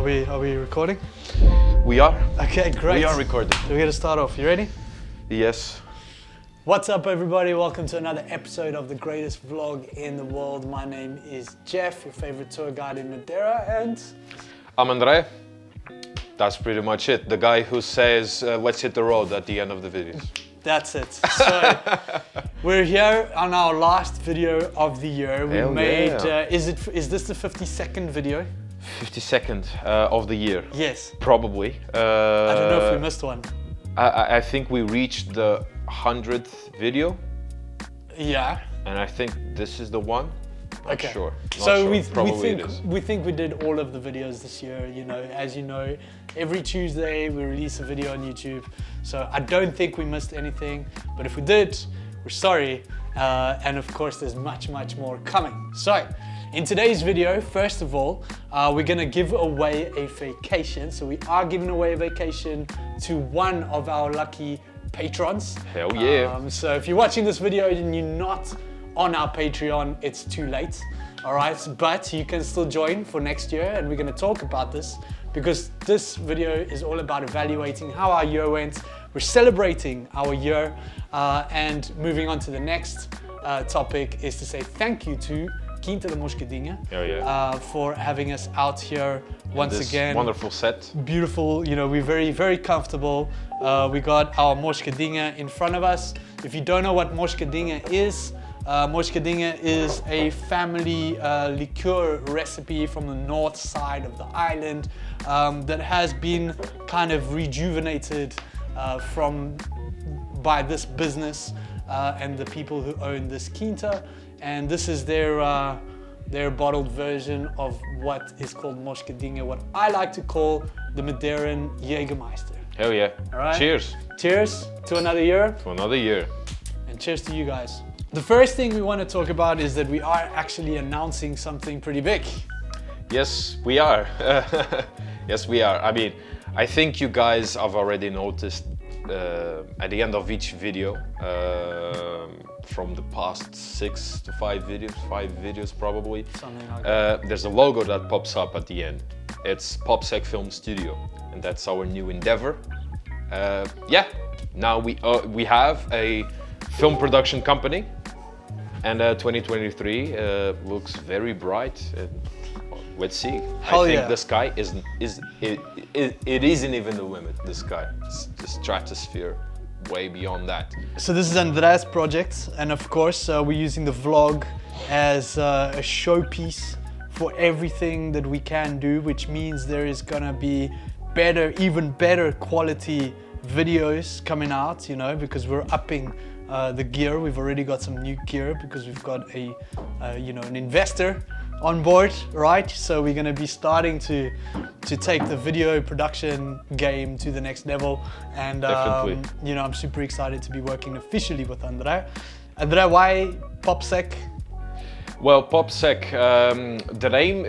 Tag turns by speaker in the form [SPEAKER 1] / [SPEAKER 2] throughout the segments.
[SPEAKER 1] Are we recording?
[SPEAKER 2] We are.
[SPEAKER 1] Okay, great.
[SPEAKER 2] We are recording.
[SPEAKER 1] We're gonna start off. You ready?
[SPEAKER 2] Yes.
[SPEAKER 1] What's up, everybody? Welcome to another episode of the greatest vlog in the world. My name is Jeff, your favorite tour guide in Madeira, and
[SPEAKER 2] I'm Andre. That's pretty much it. The guy who says, let's hit the road at the end of the videos.
[SPEAKER 1] that's it. So we're here on our last video of the year. We made. Is this the 52nd video?
[SPEAKER 2] 52nd of the year.
[SPEAKER 1] Yes.
[SPEAKER 2] Probably.
[SPEAKER 1] I don't know if we missed one.
[SPEAKER 2] I think we reached the 100th video.
[SPEAKER 1] Yeah.
[SPEAKER 2] And I think this is the one. Not
[SPEAKER 1] Okay.
[SPEAKER 2] sure. Not
[SPEAKER 1] So
[SPEAKER 2] sure.
[SPEAKER 1] we think we did all of the videos this year. You know, as you know, every Tuesday we release a video on YouTube. So I don't think we missed anything. But if we did, we're sorry. And of course, there's much more coming. So in today's video, first of all, we're gonna give away a vacation. So we are giving away a vacation to one of our lucky patrons.
[SPEAKER 2] Hell yeah.
[SPEAKER 1] So if you're watching this video and you're not on our Patreon, it's too late, all right? But you can still join for next year, and we're gonna talk about this because this video is all about evaluating how our year went. We're celebrating our year, and moving on to the next topic is to say thank you to Quinta da Moscadinha for having us out here once again.
[SPEAKER 2] Wonderful set.
[SPEAKER 1] Beautiful, you know, we're very comfortable. We got our Moscadinha in front of us. If you don't know what Moscadinha is a family liqueur recipe from the north side of the island that has been kind of rejuvenated by this business and the people who own this quinta. And this is their bottled version of what is called Moscadinha, what I like to call the Madeiran Jägermeister.
[SPEAKER 2] Hell yeah.
[SPEAKER 1] All right?
[SPEAKER 2] Cheers.
[SPEAKER 1] Cheers to another year.
[SPEAKER 2] To another year.
[SPEAKER 1] And cheers to you guys. The first thing we want to talk about is that we are actually announcing something pretty big.
[SPEAKER 2] Yes, we are. Yes, we are. I mean, I think you guys have already noticed at the end of each video from the past 6 to 5 videos probably,
[SPEAKER 1] Something like that.
[SPEAKER 2] there's a logo that pops up at the end. It's PopSec Film Studio, and that's our new endeavor. Yeah, now we have a film production company, and 2023 looks very bright. Let's see.
[SPEAKER 1] Hell
[SPEAKER 2] I think
[SPEAKER 1] yeah.
[SPEAKER 2] the sky isn't even the limit. The sky, it's the stratosphere, way beyond that.
[SPEAKER 1] So this is Andre's project, and of course we're using the vlog as a showpiece for everything that we can do, which means there is gonna be even better quality videos coming out, you know, because we're upping the gear. We've already got some new gear because we've got an investor on board, right? So we're going to be starting to take the video production game to the next level, and you know, I'm super excited to be working officially with Andre. Andre, why PopSec?
[SPEAKER 2] Well, PopSec, the name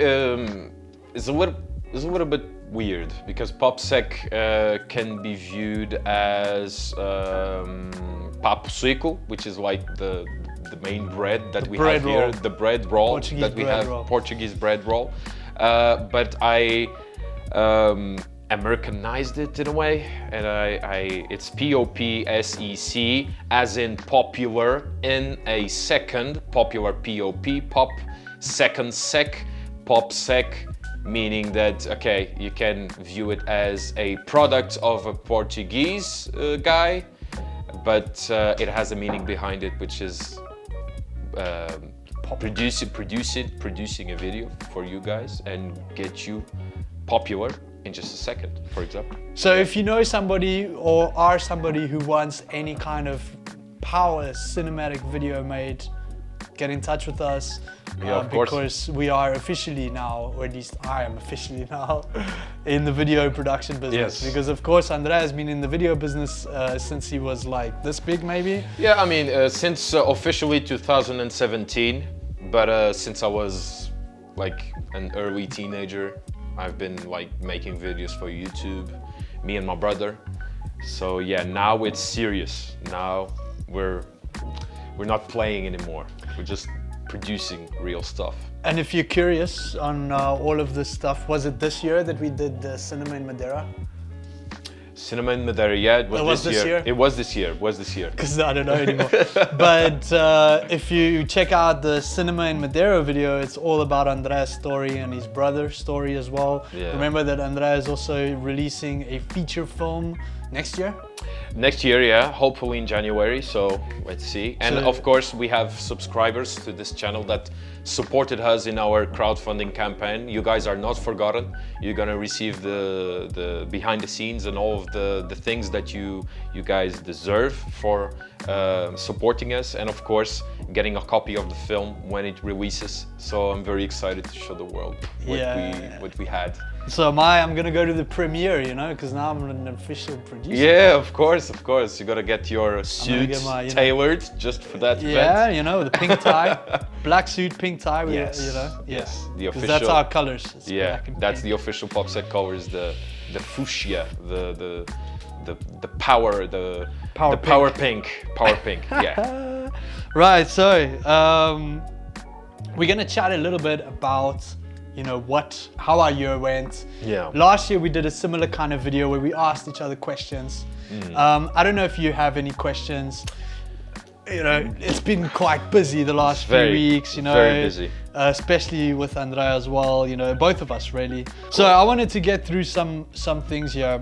[SPEAKER 2] is a little bit weird because PopSec can be viewed as papo seco, which is like the main bread that we have here, the bread roll
[SPEAKER 1] Portuguese
[SPEAKER 2] that we have,
[SPEAKER 1] roll.
[SPEAKER 2] Portuguese bread roll. But I Americanized it in a way, and it's POPSEC, as in popular in a second, popular pop, second sec, PopSec, meaning that, okay, you can view it as a product of a Portuguese guy, but it has a meaning behind it, which is producing a video for you guys and get you popular in just a second, for example.
[SPEAKER 1] So if you know somebody or are somebody who wants any kind of power cinematic video made, get in touch with us.
[SPEAKER 2] Yeah, of course.
[SPEAKER 1] Because we are officially now, or at least I am officially now, in the video production business.
[SPEAKER 2] Yes.
[SPEAKER 1] Because of course Andre has been in the video business since he was like this big, maybe.
[SPEAKER 2] Yeah, I mean, since officially 2017, but since I was like an early teenager, I've been like making videos for YouTube, me and my brother. So yeah, now it's serious. Now we're not playing anymore. We're just producing real stuff.
[SPEAKER 1] And if you're curious on all of this stuff, was it this year that we did the cinema in Madeira?
[SPEAKER 2] Cinema in Madeira, yeah, it was this year. It was this year.
[SPEAKER 1] Because I don't know anymore. But if you check out the Cinema in Madeira video, it's all about Andrea's story and his brother's story as well.
[SPEAKER 2] Yeah.
[SPEAKER 1] Remember that Andrea is also releasing a feature film next year?
[SPEAKER 2] Next year, yeah, hopefully in January, so let's see. And
[SPEAKER 1] So-
[SPEAKER 2] of course, we have subscribers to this channel that supported us in our crowdfunding campaign. You guys are not forgotten. You're gonna receive the behind the scenes and all of the things that you guys deserve for supporting us, and of course, getting a copy of the film when it releases. So I'm very excited to show the world what we had.
[SPEAKER 1] So I'm gonna go to the premiere, you know, because now I'm an official producer.
[SPEAKER 2] Yeah, of course. You gotta get your suit
[SPEAKER 1] get my,
[SPEAKER 2] tailored just for that
[SPEAKER 1] Yeah,
[SPEAKER 2] event.
[SPEAKER 1] you know, the pink tie, black suit, pink tie.
[SPEAKER 2] Yes,
[SPEAKER 1] You know,
[SPEAKER 2] yes, the
[SPEAKER 1] 'Cause that's
[SPEAKER 2] official-
[SPEAKER 1] our colors. It's
[SPEAKER 2] Yeah,
[SPEAKER 1] black and
[SPEAKER 2] that's
[SPEAKER 1] pink.
[SPEAKER 2] the official PopSec colors, the fuchsia, the power, the
[SPEAKER 1] Power
[SPEAKER 2] power pink, yeah.
[SPEAKER 1] Right, so we're gonna chat a little bit about, you know, how our year went.
[SPEAKER 2] Yeah.
[SPEAKER 1] Last year we did a similar kind of video where we asked each other questions. I don't know if you have any questions. You know, it's been quite busy the last few weeks, you know.
[SPEAKER 2] Very busy.
[SPEAKER 1] Especially with Andrea as well, you know, both of us really. So I wanted to get through some things here.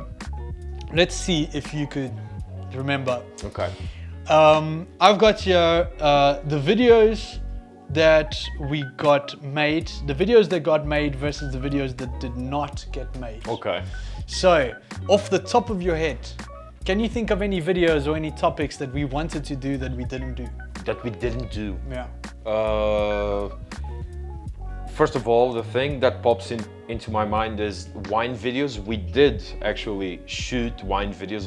[SPEAKER 1] Let's see if you could remember.
[SPEAKER 2] Okay.
[SPEAKER 1] I've got here the videos that we got made, the videos that got made versus the videos that did not get made.
[SPEAKER 2] Okay.
[SPEAKER 1] So, off the top of your head, can you think of any videos or any topics that we wanted to do that we didn't do?
[SPEAKER 2] That we didn't do.
[SPEAKER 1] Yeah.
[SPEAKER 2] First of all, the thing that pops into my mind is wine videos. We did actually shoot wine videos.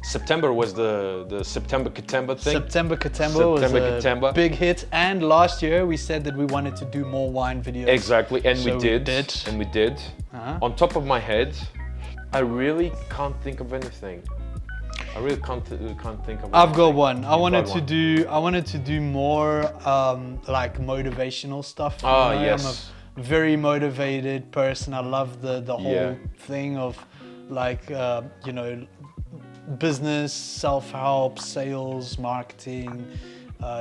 [SPEAKER 2] September was the September Katemba thing.
[SPEAKER 1] September Katemba was a
[SPEAKER 2] Katemba.
[SPEAKER 1] big hit, and last year we said that we wanted to do more wine videos.
[SPEAKER 2] Exactly, and
[SPEAKER 1] So
[SPEAKER 2] we did. And we did.
[SPEAKER 1] Uh-huh.
[SPEAKER 2] On top of my head, I really can't think of anything. I really can't think of.
[SPEAKER 1] I've got
[SPEAKER 2] anything.
[SPEAKER 1] one. I
[SPEAKER 2] You've
[SPEAKER 1] wanted
[SPEAKER 2] got
[SPEAKER 1] to
[SPEAKER 2] one.
[SPEAKER 1] I wanted to do more like motivational stuff.
[SPEAKER 2] Ah,
[SPEAKER 1] you know?
[SPEAKER 2] yes.
[SPEAKER 1] I'm a very motivated person. I love the whole
[SPEAKER 2] Yeah.
[SPEAKER 1] thing of like you know, business, self-help, sales, marketing,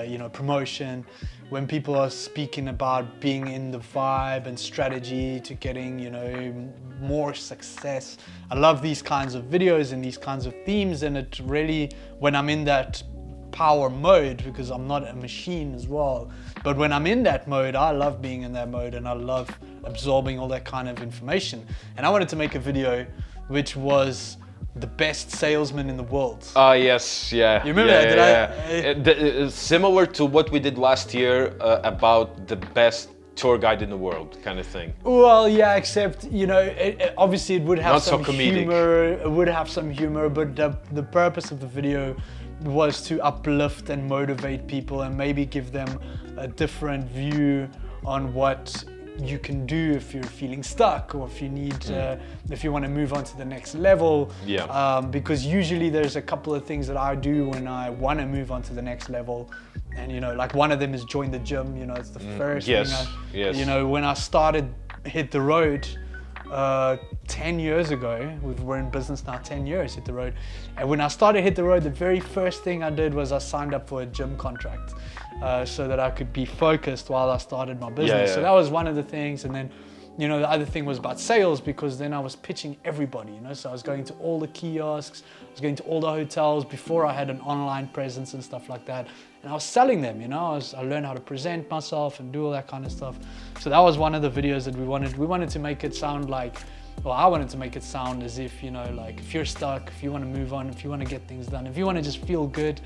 [SPEAKER 1] you know, promotion. When people are speaking about being in the vibe and strategy to getting, you know, more success. I love these kinds of videos and these kinds of themes, and it really, when I'm in that power mode, because I'm not a machine as well, but when I'm in that mode, I love being in that mode and I love absorbing all that kind of information. And I wanted to make a video which was the best salesman in the world.
[SPEAKER 2] Yes, yeah.
[SPEAKER 1] You remember that? Did I-
[SPEAKER 2] Similar to what we did last year about the best tour guide in the world, kind of thing.
[SPEAKER 1] Well, yeah, except, you know, obviously it would have
[SPEAKER 2] Not so
[SPEAKER 1] some
[SPEAKER 2] comedic.
[SPEAKER 1] humor. It would have some humor, but the purpose of the video was to uplift and motivate people and maybe give them a different view on what you can do if you're feeling stuck, or if you need, if you want to move on to the next level.
[SPEAKER 2] Yeah.
[SPEAKER 1] Because usually there's a couple of things that I do when I want to move on to the next level. And, you know, like one of them is join the gym. You know, it's the first
[SPEAKER 2] yes,
[SPEAKER 1] thing
[SPEAKER 2] yes.
[SPEAKER 1] You know, when I started Hit the Road 10 years ago, we're in business now 10 years, Hit the Road. And when I started Hit the Road, the very first thing I did was I signed up for a gym contract so that I could be focused while I started my business.
[SPEAKER 2] Yeah.
[SPEAKER 1] So that was one of the things. And then, you know, the other thing was about sales, because then I was pitching everybody, you know, so I was going to all the kiosks, I was going to all the hotels before I had an online presence and stuff like that. And I was selling them, you know, I learned how to present myself and do all that kind of stuff. So that was one of the videos that we wanted to make it sound like, well, I wanted to make it sound as if, you know, like if you're stuck, if you want to move on, if you want to get things done, if you want to just feel good,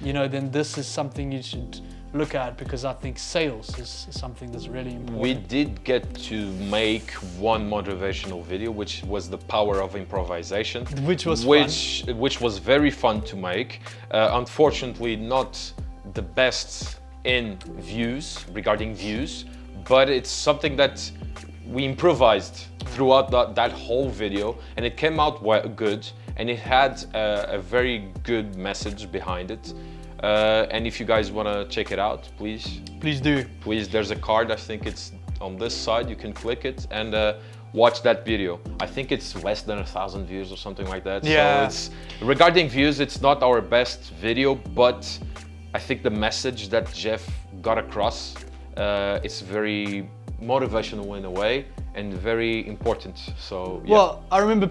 [SPEAKER 1] you know, then this is something you should look at, because I think sales is something that's really important.
[SPEAKER 2] We did get to make one motivational video, which was the power of improvisation,
[SPEAKER 1] Which was
[SPEAKER 2] which was very fun to make. Unfortunately, not the best in regarding views, but it's something that we improvised throughout that whole video, and it came out good, and it had a very good message behind it. And if you guys want to check it out, please
[SPEAKER 1] do.
[SPEAKER 2] Please, there's a card, I think it's on this side, you can click it and watch that video. I think it's less than 1,000 views or something like that.
[SPEAKER 1] Yeah.
[SPEAKER 2] So regarding views, it's not our best video, but I think the message that Jeff got across, it's very motivational in a way and very important. So yeah.
[SPEAKER 1] Well, I remember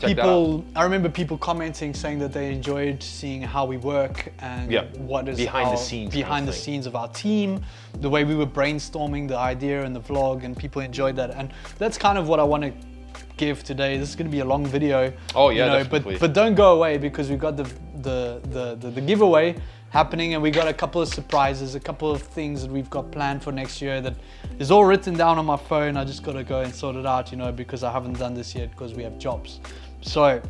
[SPEAKER 1] people commenting saying that they enjoyed seeing how we work and what is
[SPEAKER 2] behind the
[SPEAKER 1] scenes of our team, the way we were brainstorming the idea and the vlog, and people enjoyed that. And that's kind of what I want to give today. This is going to be a long video.
[SPEAKER 2] Oh yeah, definitely.
[SPEAKER 1] but don't go away, because we've got the giveaway happening, and we got a couple of surprises, a couple of things that we've got planned for next year that is all written down on my phone. I just got to go and sort it out, because I haven't done this yet because we have jobs. So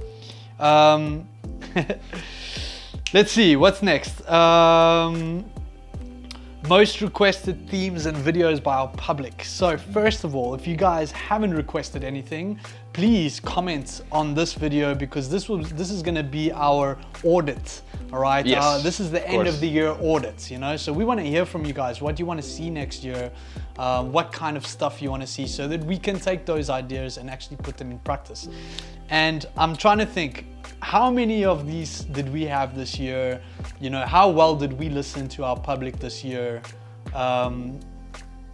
[SPEAKER 1] let's see what's next. Most requested themes and videos by our public. So first of all, if you guys haven't requested anything, please comment on this video, because this is going to be our audit. All right.
[SPEAKER 2] Yes,
[SPEAKER 1] this is the end of the year audit. So we want to hear from you guys. What do you want to see next year? What kind of stuff you want to see, so that we can take those ideas and actually put them in practice. And I'm trying to think, how many of these did we have this year? How well did we listen to our public this year?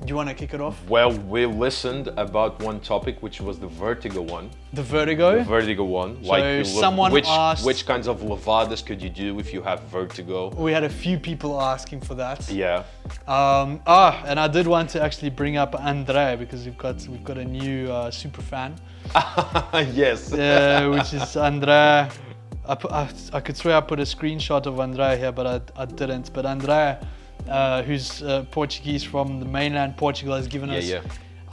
[SPEAKER 1] Do you want to kick it off?
[SPEAKER 2] Well, we listened about one topic, which was the vertigo one.
[SPEAKER 1] The vertigo?
[SPEAKER 2] The vertigo one.
[SPEAKER 1] So someone asked,
[SPEAKER 2] which kinds of levadas could you do if you have vertigo?
[SPEAKER 1] We had a few people asking for that.
[SPEAKER 2] Yeah.
[SPEAKER 1] And I did want to actually bring up Andre, because we've got a new super fan.
[SPEAKER 2] Yes.
[SPEAKER 1] Which is Andre. I could swear I put a screenshot of Andre here, but I didn't. But Andre, who's Portuguese from the mainland Portugal, has given us a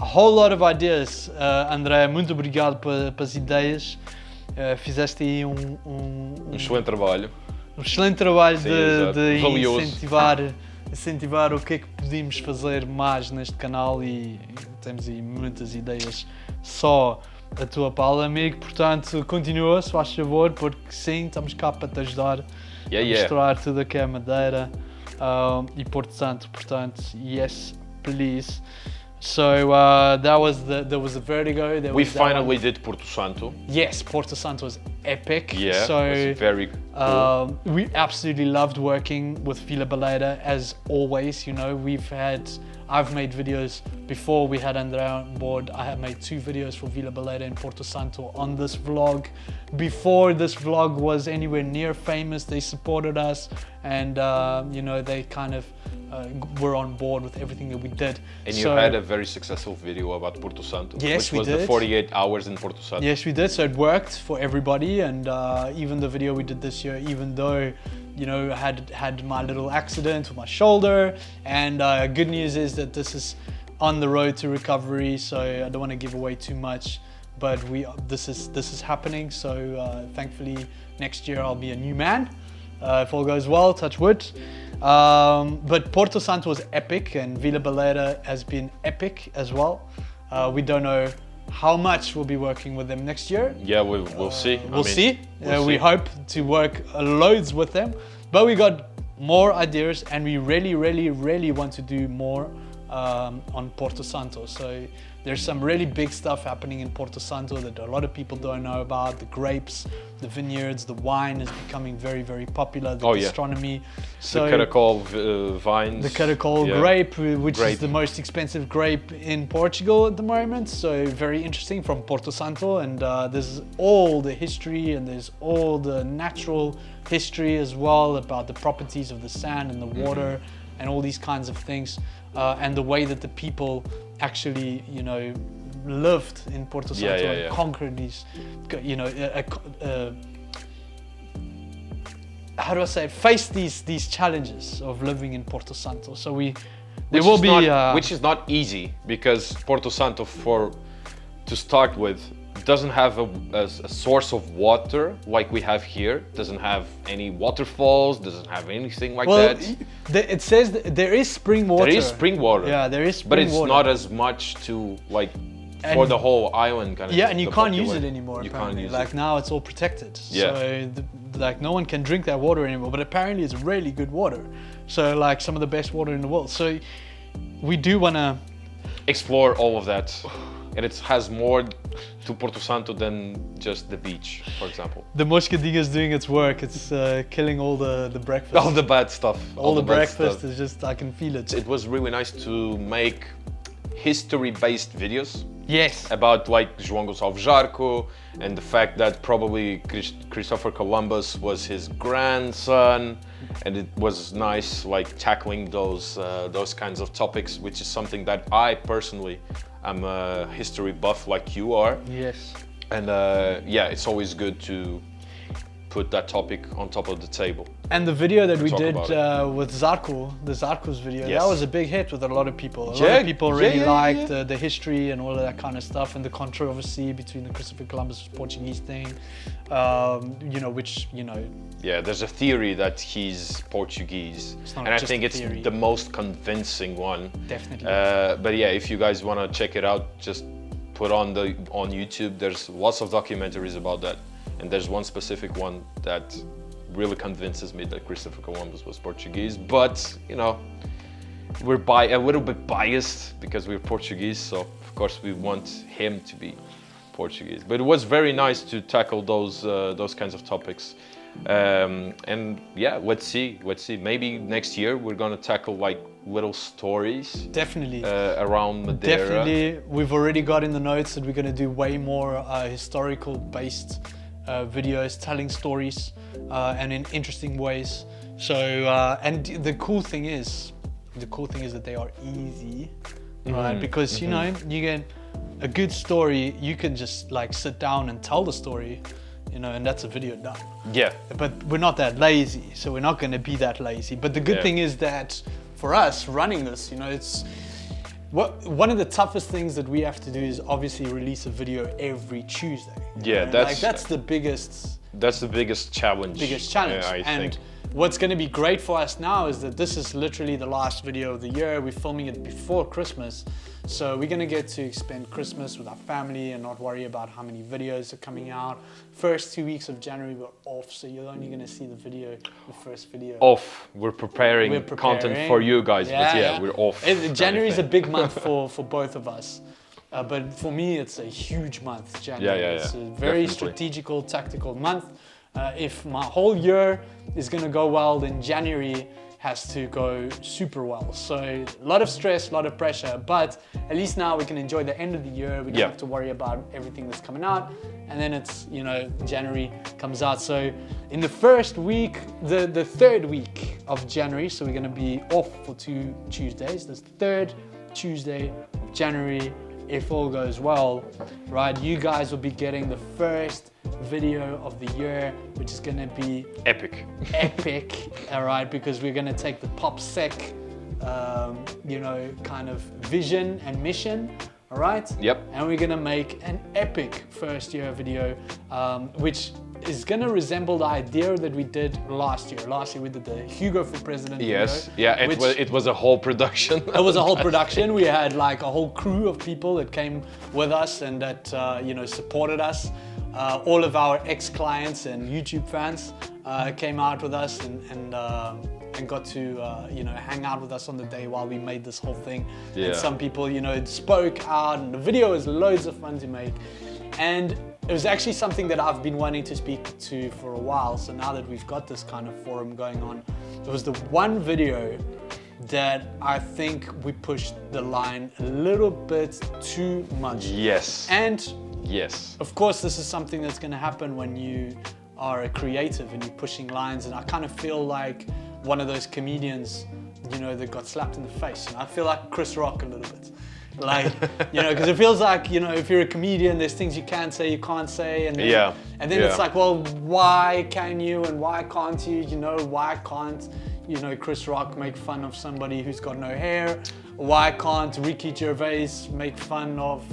[SPEAKER 1] whole lot of ideas. André, muito obrigado pelas ideias. Fizeste aí
[SPEAKER 2] excelente trabalho.
[SPEAKER 1] Um excelente trabalho
[SPEAKER 2] Sim,
[SPEAKER 1] de incentivar o que é que podemos fazer mais neste canal, e temos aí muitas ideias. Só a tua pala, amigo. Portanto, continua, se faz favor, porque sim, estamos cá para te ajudar a mostrar tudo o que é Madeira. E Porto Santo, portanto, yes, please. So there was the vertigo.
[SPEAKER 2] We finally did Porto Santo.
[SPEAKER 1] Yes, Porto Santo was epic.
[SPEAKER 2] Yeah,
[SPEAKER 1] so
[SPEAKER 2] it was very cool.
[SPEAKER 1] We absolutely loved working with Vila Baleira, as always. I've made videos before we had André on board. I have made 2 videos for Vila Baleira in Porto Santo on this vlog. Before this vlog was anywhere near famous, they supported us, and they kind of were on board with everything that we did.
[SPEAKER 2] And you had a very successful video about Porto Santo,
[SPEAKER 1] yes,
[SPEAKER 2] which was the 48 hours in Porto Santo.
[SPEAKER 1] Yes, we did. So it worked for everybody, and even the video we did this year, even though had my little accident with my shoulder, and good news is that this is on the road to recovery, so I don't want to give away too much, but this is happening. So thankfully next year I'll be a new man, if all goes well, touch wood. But Porto Santo was epic, and Vila Baleira has been epic as well. We don't know how much we'll be working with them next year.
[SPEAKER 2] Yeah, we'll see.
[SPEAKER 1] We'll see. We hope to work loads with them, but we got more ideas, and we really, really, really want to do more on Porto Santo. So there's some really big stuff happening in Porto Santo that a lot of people don't know about. The grapes, the vineyards, the wine is becoming very, very popular. The gastronomy. So
[SPEAKER 2] the Caracol vines.
[SPEAKER 1] The Caracol grape, which is the most expensive grape in Portugal at the moment. So very interesting, from Porto Santo. And there's all the history, and there's all the natural history as well, about the properties of the sand and the water, and all these kinds of things. And the way that the people actually, lived in Porto Santo and conquered these, how do I say, face these challenges of living in Porto Santo. So which is
[SPEAKER 2] not easy, because Porto Santo, to start with, doesn't have a source of water like we have here. Doesn't have any waterfalls, doesn't have anything like that.
[SPEAKER 1] It says that there is spring water.
[SPEAKER 2] There is spring water.
[SPEAKER 1] Yeah, there is spring
[SPEAKER 2] water. But it's
[SPEAKER 1] water.
[SPEAKER 2] not as much to for the whole island kind of
[SPEAKER 1] yeah,
[SPEAKER 2] thing,
[SPEAKER 1] and you
[SPEAKER 2] the
[SPEAKER 1] can't use
[SPEAKER 2] popular-
[SPEAKER 1] it anymore.
[SPEAKER 2] You
[SPEAKER 1] Apparently,
[SPEAKER 2] can't use
[SPEAKER 1] like
[SPEAKER 2] it.
[SPEAKER 1] now it's all protected.
[SPEAKER 2] Yeah.
[SPEAKER 1] So like no one can drink that water anymore. But apparently it's really good water. So like some of the best water in the world. So we do wanna
[SPEAKER 2] Explore all of that, and it has more to Porto Santo than just the beach, for example.
[SPEAKER 1] the moscadinha is doing its work. It's killing all the breakfast.
[SPEAKER 2] All the bad stuff.
[SPEAKER 1] all the
[SPEAKER 2] bad
[SPEAKER 1] breakfast
[SPEAKER 2] stuff.
[SPEAKER 1] is just I can feel it.
[SPEAKER 2] It was really nice to make history-based videos
[SPEAKER 1] Yes.
[SPEAKER 2] about like João Gonçalves Jarco and the fact that probably Christopher Columbus was his grandson, and it was nice like tackling those kinds of topics, which is something that I personally am a history buff like you are,
[SPEAKER 1] Yes.
[SPEAKER 2] and yeah, it's always good to put that topic on top of the table.
[SPEAKER 1] And the video that we
[SPEAKER 2] Talk
[SPEAKER 1] did
[SPEAKER 2] about
[SPEAKER 1] with Zarko, the Zarko's video,
[SPEAKER 2] Yes.
[SPEAKER 1] that was a big hit with a lot of people. A lot
[SPEAKER 2] Yeah,
[SPEAKER 1] of people
[SPEAKER 2] yeah,
[SPEAKER 1] really
[SPEAKER 2] yeah,
[SPEAKER 1] liked
[SPEAKER 2] yeah.
[SPEAKER 1] The history and all of that kind of stuff, and the controversy between the Christopher Columbus Portuguese thing, you know, which, you know,
[SPEAKER 2] Yeah, there's a theory that he's Portuguese,
[SPEAKER 1] It's not
[SPEAKER 2] and I
[SPEAKER 1] just
[SPEAKER 2] think
[SPEAKER 1] a
[SPEAKER 2] it's
[SPEAKER 1] theory.
[SPEAKER 2] the most convincing one.
[SPEAKER 1] definitely.
[SPEAKER 2] But yeah, if you guys want to check it out, just put on YouTube. There's lots of documentaries about that, and there's one specific one that really convinces me that Christopher Columbus was Portuguese. But you know, we're a little bit biased because we're Portuguese, so of course we want him to be Portuguese. But it was very nice to tackle those kinds of topics. And yeah, let's see. Maybe next year we're gonna tackle like little stories
[SPEAKER 1] Definitely.
[SPEAKER 2] around Madeira.
[SPEAKER 1] Definitely, we've already got in the notes that we're going to do way more historical-based videos, telling stories and in interesting ways. So, and the cool thing is that they are easy, right? Because you know, you get a good story, you can just like sit down and tell the story, you know, and that's a video done.
[SPEAKER 2] Yeah.
[SPEAKER 1] But we're not that lazy, so we're not going to be that lazy. But the good
[SPEAKER 2] Yeah.
[SPEAKER 1] thing is that for us running this, you know, it's one of the toughest things that we have to do is obviously release a video every Tuesday. you
[SPEAKER 2] Yeah,
[SPEAKER 1] know? That's the biggest
[SPEAKER 2] That's the biggest challenge.
[SPEAKER 1] challenge.
[SPEAKER 2] I
[SPEAKER 1] And
[SPEAKER 2] think.
[SPEAKER 1] what's going to be great for us now is that this is literally the last video of the year. We're filming it before Christmas. So we're going to get to spend Christmas with our family and not worry about how many videos are coming out. First 2 weeks of January we're off, so you're only going to see the first video.
[SPEAKER 2] Off. We're preparing
[SPEAKER 1] We're
[SPEAKER 2] content
[SPEAKER 1] preparing.
[SPEAKER 2] for you guys, but yeah, we're off.
[SPEAKER 1] January is a
[SPEAKER 2] thing.
[SPEAKER 1] big month for both of us. But for me, it's a huge month, January.
[SPEAKER 2] Yeah,
[SPEAKER 1] It's a very
[SPEAKER 2] definitely.
[SPEAKER 1] strategical, tactical month. If my whole year is going to go well, then January has to go super well. So a lot of stress, a lot of pressure, but at least now we can enjoy the end of the year. We don't have to worry about everything that's coming out. And then it's, you know, January comes out. So in the first week, the third week of January, so we're going to be off for 2 Tuesdays. This third Tuesday of January, if all goes well, right, you guys will be getting the first video of the year, which is gonna be
[SPEAKER 2] Epic.
[SPEAKER 1] epic, all right, because we're gonna take the PopSec, you know, kind of vision and mission, all right?
[SPEAKER 2] Yep.
[SPEAKER 1] And we're gonna make an epic first year video, which is gonna resemble the idea that we did last year. Last year we did the Hugo for President
[SPEAKER 2] Yes.
[SPEAKER 1] video.
[SPEAKER 2] Yeah, it was a whole production.
[SPEAKER 1] It was a whole production. We had like a whole crew of people that came with us and that you know, supported us. All of our ex-clients and YouTube fans came out with us and got to you know, hang out with us on the day while we made this whole thing.
[SPEAKER 2] Yeah.
[SPEAKER 1] And some people, you know, spoke out, and the video was loads of fun to make. And it was actually something that I've been wanting to speak to for a while. So now that we've got this kind of forum going on, it was the one video that I think we pushed the line a little bit too much.
[SPEAKER 2] Yes.
[SPEAKER 1] And
[SPEAKER 2] Yes.
[SPEAKER 1] of course, this is something that's going to happen when you are a creative and you're pushing lines. And I kind of feel like one of those comedians, you know, that got slapped in the face. And I feel like Chris Rock a little bit. Like, you know, because it feels like, you know, if you're a comedian, there's things you can say, you can't say. And then, it's like, well, why can you and why can't you? You know, why can't, you know, Chris Rock make fun of somebody who's got no hair? Why can't Ricky Gervais make fun of,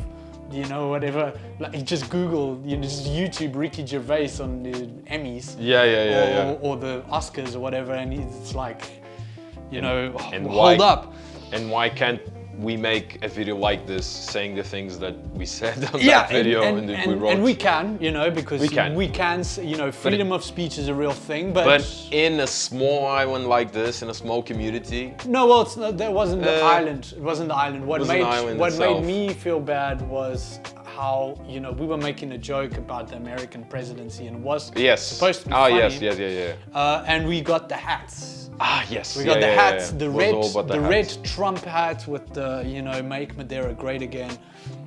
[SPEAKER 1] you know, whatever? Like, you just Google, you know, just YouTube Ricky Gervais on the Emmys. Or the Oscars or whatever, and it's like, you know,
[SPEAKER 2] And
[SPEAKER 1] hold up.
[SPEAKER 2] And why can't we make a video like this saying the things that we said on that video and we wrote.
[SPEAKER 1] And we can, you know, because
[SPEAKER 2] we can,
[SPEAKER 1] you know, freedom of speech is a real thing, but
[SPEAKER 2] in a small island like this, in a small community.
[SPEAKER 1] No, well, it's not, that wasn't the island. It wasn't the island. What made me feel bad was how, you know, we were making a joke about the American presidency and it was supposed to be funny. And we got the hats.
[SPEAKER 2] Yes.
[SPEAKER 1] We got the hats, the red Trump hat with the, you know, make Madeira great again.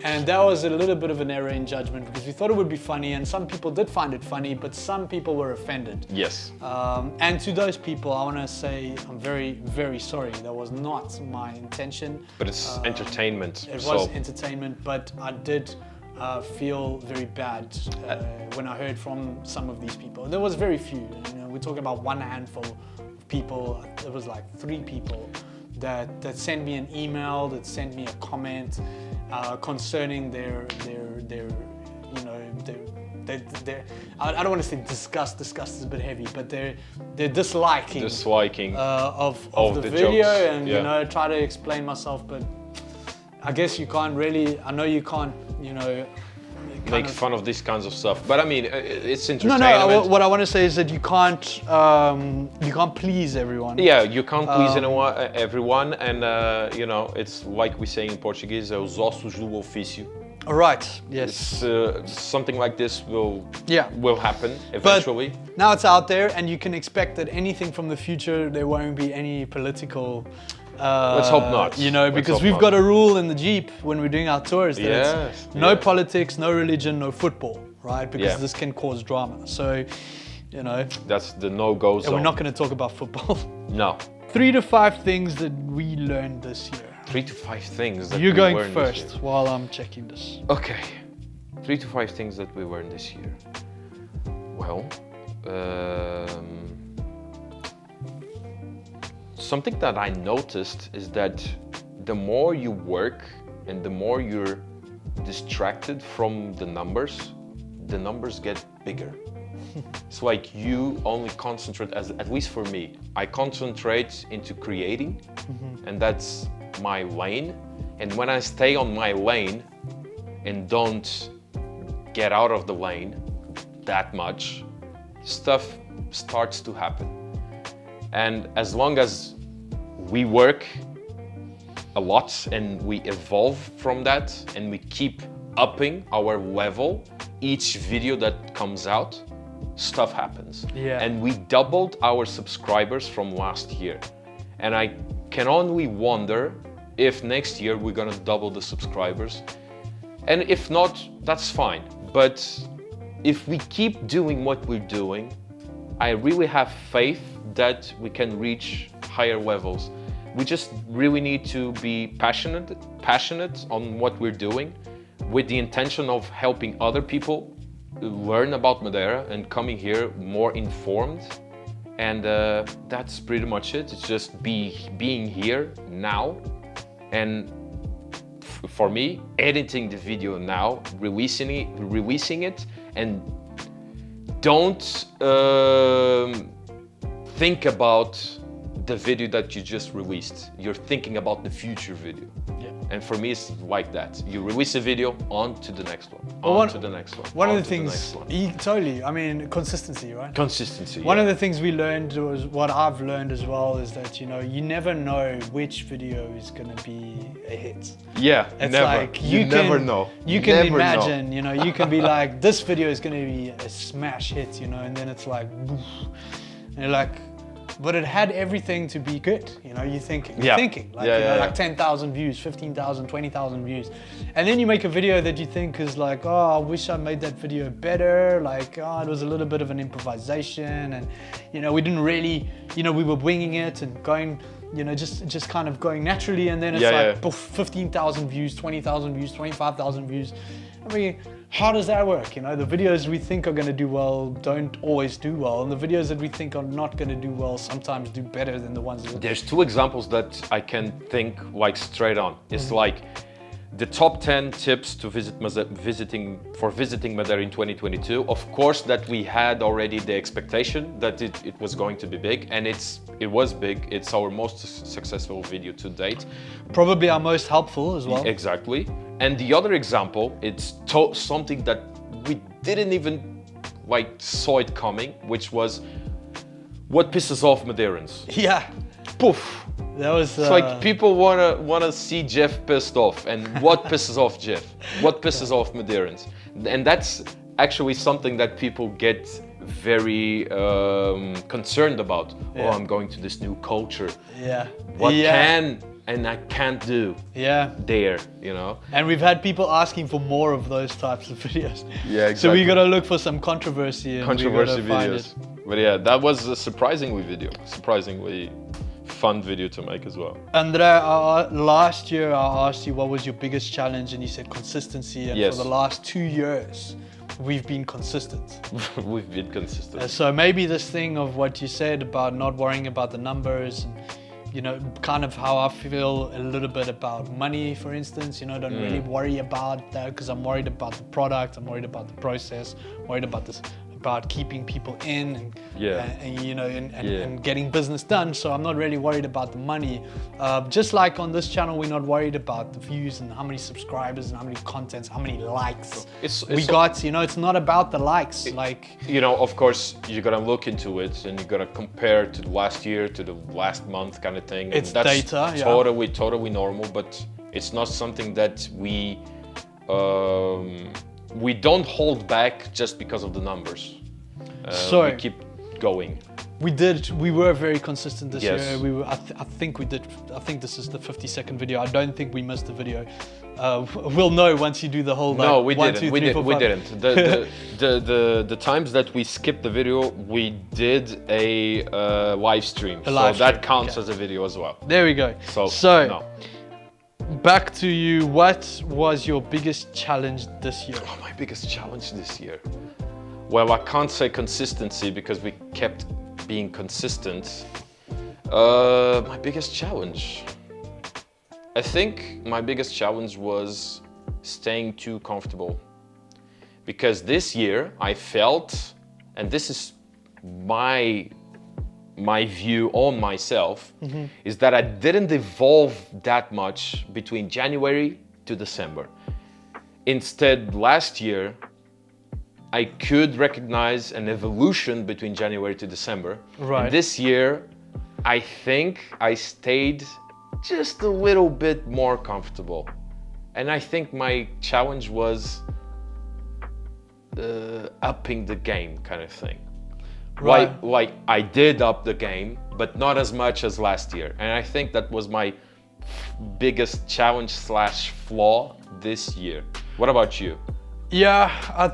[SPEAKER 1] And that was a little bit of an error in judgment because we thought it would be funny and some people did find it funny, but some people were offended.
[SPEAKER 2] Yes.
[SPEAKER 1] And to those people, I want to say I'm very, very sorry. That was not my intention.
[SPEAKER 2] But it's entertainment.
[SPEAKER 1] It was entertainment, but I did feel very bad when I heard from some of these people. There was very few. You know, we're talking about one handful of people. There was like 3 people that sent me an email, that sent me a comment concerning their you know, their I don't want to say disgust is a bit heavy, but their disliking of the video jokes. And you know, try to explain myself, but I guess you can't really, I know you can't, you know,
[SPEAKER 2] make fun of these kinds of stuff, but I mean, it's entertainment.
[SPEAKER 1] No, what I want to say is that you can't please everyone.
[SPEAKER 2] Yeah, you can't please everyone, and you know, it's like we say in Portuguese, os ossos do ofício.
[SPEAKER 1] Right. Yes.
[SPEAKER 2] Something like this will happen eventually.
[SPEAKER 1] But now it's out there, and you can expect that anything from the future, there won't be any political.
[SPEAKER 2] Let's hope not.
[SPEAKER 1] You know, because we've got a rule in the Jeep when we're doing our tours that it's no politics, no religion, no football, right? Because this can cause drama. So, you know,
[SPEAKER 2] that's the no-go zone.
[SPEAKER 1] And we're not going to talk about football.
[SPEAKER 2] No.
[SPEAKER 1] 3 to 5 things that we learned this year.
[SPEAKER 2] 3 to 5 things that
[SPEAKER 1] you're
[SPEAKER 2] we
[SPEAKER 1] going
[SPEAKER 2] learned
[SPEAKER 1] first
[SPEAKER 2] this year.
[SPEAKER 1] while I'm checking this.
[SPEAKER 2] Okay. 3 to 5 things that we learned this year. Well, something that I noticed is that the more you work and the more you're distracted from the numbers get bigger. It's like you only concentrate, at least for me, I concentrate into creating, and that's my lane. And when I stay on my lane and don't get out of the lane that much, stuff starts to happen. And as long as we work a lot and we evolve from that and we keep upping our level, each video that comes out, stuff happens.
[SPEAKER 1] Yeah.
[SPEAKER 2] And we doubled our subscribers from last year. And I can only wonder if next year we're gonna double the subscribers. And if not, that's fine. But if we keep doing what we're doing, I really have faith that we can reach higher levels. We just really need to be passionate on what we're doing with the intention of helping other people learn about Madeira and coming here more informed. And that's pretty much it. It's just being here now. And for me, editing the video now, releasing it, and don't think about the video that you just released. You're thinking about the future video.
[SPEAKER 1] Yeah.
[SPEAKER 2] And for me, it's like that. You release a video, on to the next one, on to the next one.
[SPEAKER 1] One of the things, totally, I mean, consistency, right?
[SPEAKER 2] Consistency,
[SPEAKER 1] One of the things we learned was, what I've learned as well, is that, you know, you never know which video is going to be a hit.
[SPEAKER 2] Yeah,
[SPEAKER 1] it's
[SPEAKER 2] never.
[SPEAKER 1] Like
[SPEAKER 2] you never know.
[SPEAKER 1] You can imagine, you know, you can be like, this video is going to be a smash hit, you know, and then it's like, boof. And you're like, but it had everything to be good, you know, you're thinking, like 10,000 views, 15,000, 20,000 views. And then you make a video that you think is like, oh, I wish I made that video better. Like, oh, it was a little bit of an improvisation. And, you know, we didn't really, you know, we were winging it and going, you know, just kind of going naturally. And then it's poof, 15,000 views, 20,000 views, 25,000 views. I mean, how does that work? You know, the videos we think are going to do well don't always do well, and the videos that we think are not going to do well sometimes do better than the ones that...
[SPEAKER 2] There's 2 examples that I can think like straight on. It's like the top 10 tips to visiting Madeira in 2022. Of course, that we had already the expectation that it was going to be big, and it was big. It's our most successful video to date.
[SPEAKER 1] Probably our most helpful as well.
[SPEAKER 2] Exactly. And the other example, it's something that we didn't even like saw it coming, which was what pisses off Madeirans.
[SPEAKER 1] Yeah.
[SPEAKER 2] Poof.
[SPEAKER 1] That was.
[SPEAKER 2] It's like people wanna see Jeff pissed off, and what pisses off Jeff? What pisses off Madeirans? And that's actually something that people get very concerned about.
[SPEAKER 1] Yeah.
[SPEAKER 2] Oh, I'm going to this new culture.
[SPEAKER 1] Yeah.
[SPEAKER 2] What
[SPEAKER 1] yeah.
[SPEAKER 2] can and I can't do there, you know?
[SPEAKER 1] And we've had people asking for more of those types of videos.
[SPEAKER 2] Yeah, exactly.
[SPEAKER 1] So we gotta look for some controversy. And
[SPEAKER 2] controversy
[SPEAKER 1] we gotta
[SPEAKER 2] videos. But yeah, that was a surprisingly fun video to make as well.
[SPEAKER 1] Andrea, last year I asked you what was your biggest challenge, and you said consistency. And
[SPEAKER 2] Yes.
[SPEAKER 1] for the last 2 years, we've been consistent.
[SPEAKER 2] We've been consistent.
[SPEAKER 1] So maybe this thing of what you said about not worrying about the numbers, and you know, kind of how I feel a little bit about money, for instance. You know, don't really worry about that because I'm worried about the product, I'm worried about the process, worried about this. About keeping people in and you know and getting business done. So I'm not really worried about the money. Just like on this channel, we're not worried about the views and how many subscribers and how many contents, how many likes we got. You know, it's not about the likes. Like,
[SPEAKER 2] you know, of course, you gotta look into it and you gotta compare to the last year, to the last month, kind of thing.
[SPEAKER 1] It's
[SPEAKER 2] and that's
[SPEAKER 1] data.
[SPEAKER 2] Totally normal, but it's not something that we don't hold back just because of the numbers. We keep going.
[SPEAKER 1] We were very consistent this
[SPEAKER 2] Yes.
[SPEAKER 1] year. We were, I think this is the 50-second video. I don't think we missed the video. We'll know once you do the whole.
[SPEAKER 2] No, we
[SPEAKER 1] 1,
[SPEAKER 2] didn't.
[SPEAKER 1] 2,
[SPEAKER 2] We
[SPEAKER 1] 3, 4, 5.
[SPEAKER 2] didn't. The times that we skipped the video, we did a live stream.
[SPEAKER 1] A live
[SPEAKER 2] so that
[SPEAKER 1] stream,
[SPEAKER 2] counts
[SPEAKER 1] okay.
[SPEAKER 2] as a video as well.
[SPEAKER 1] There we go.
[SPEAKER 2] So no.
[SPEAKER 1] Back to you. What was your biggest challenge this year?
[SPEAKER 2] Oh, my biggest challenge this year. Well, I can't say consistency because we kept being consistent. My biggest challenge. I think my biggest challenge was staying too comfortable. Because this year I felt, and this is my view on myself, is that I didn't evolve that much between January to December. Instead, last year, I could recognize an evolution between January to December.
[SPEAKER 1] Right.
[SPEAKER 2] And this year, I think I stayed just a little bit more comfortable. And I think my challenge was upping the game, kind of thing.
[SPEAKER 1] Right.
[SPEAKER 2] Like I did up the game, but not as much as last year. And I think that was my biggest challenge / flaw this year. What about you?
[SPEAKER 1] Yeah, I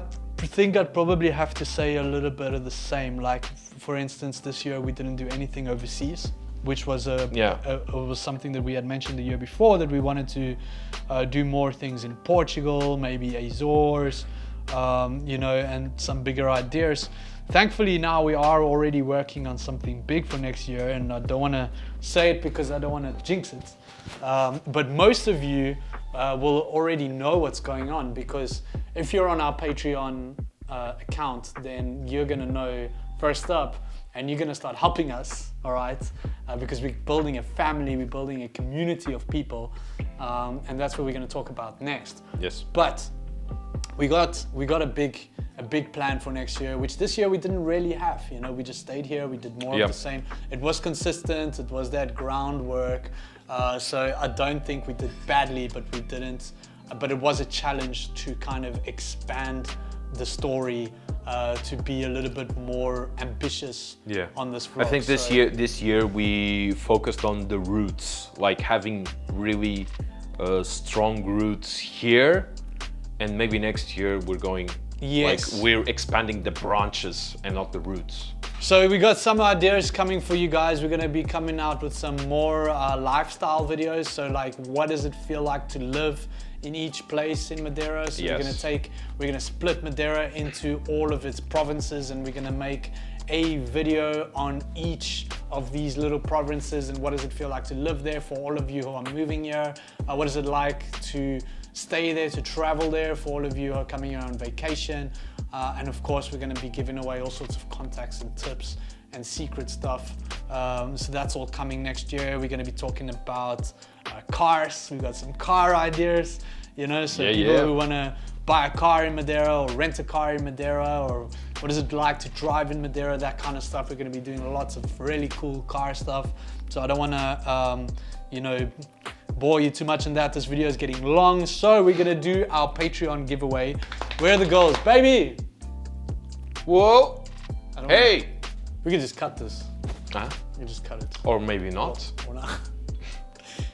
[SPEAKER 1] think I'd probably have to say a little bit of the same. Like, for instance, this year we didn't do anything overseas, which was was something that we had mentioned the year before, that we wanted to do more things in Portugal, maybe Azores, you know, and some bigger ideas. Thankfully, now we are already working on something big for next year, and I don't want to say it because I don't want to jinx it. But most of you will already know what's going on, because if you're on our Patreon account, then you're going to know first up, and you're going to start helping us, all right? Because we're building a family, we're building a community of people, and that's what we're going to talk about next.
[SPEAKER 2] Yes.
[SPEAKER 1] But we got a big plan for next year, which this year we didn't really have. You know, we just stayed here, we did more of the same. It was consistent, it was that groundwork. So I don't think we did badly, but we didn't. But it was a challenge to kind of expand the story, to be a little bit more ambitious on this vlog.
[SPEAKER 2] I think this year we focused on the roots, like having really strong roots here, and maybe next year we're going, like we're expanding the branches and not the roots.
[SPEAKER 1] So we got some ideas coming for you guys. We're gonna be coming out with some more lifestyle videos. So like, what does it feel like to live in each place in Madeira? So we're gonna split Madeira into all of its provinces, and we're gonna make a video on each of these little provinces, and what does it feel like to live there for all of you who are moving here. What is it like to stay there, to travel there, for all of you who are coming here on vacation. And of course, we're going to be giving away all sorts of contacts and tips and secret stuff. So that's all coming next year. We're going to be talking about cars. We've got some car ideas, you know, so people who want to buy a car in Madeira or rent a car in Madeira, or what is it like to drive in Madeira, that kind of stuff. We're going to be doing lots of really cool car stuff. So I don't want to, you know, bore you too much on that. This video is getting long. So we're going to do our Patreon giveaway. Where are the goals, baby?
[SPEAKER 2] Whoa. Hey.
[SPEAKER 1] We can just cut this.
[SPEAKER 2] Huh?
[SPEAKER 1] We can just cut it.
[SPEAKER 2] Or maybe not.
[SPEAKER 1] Or not.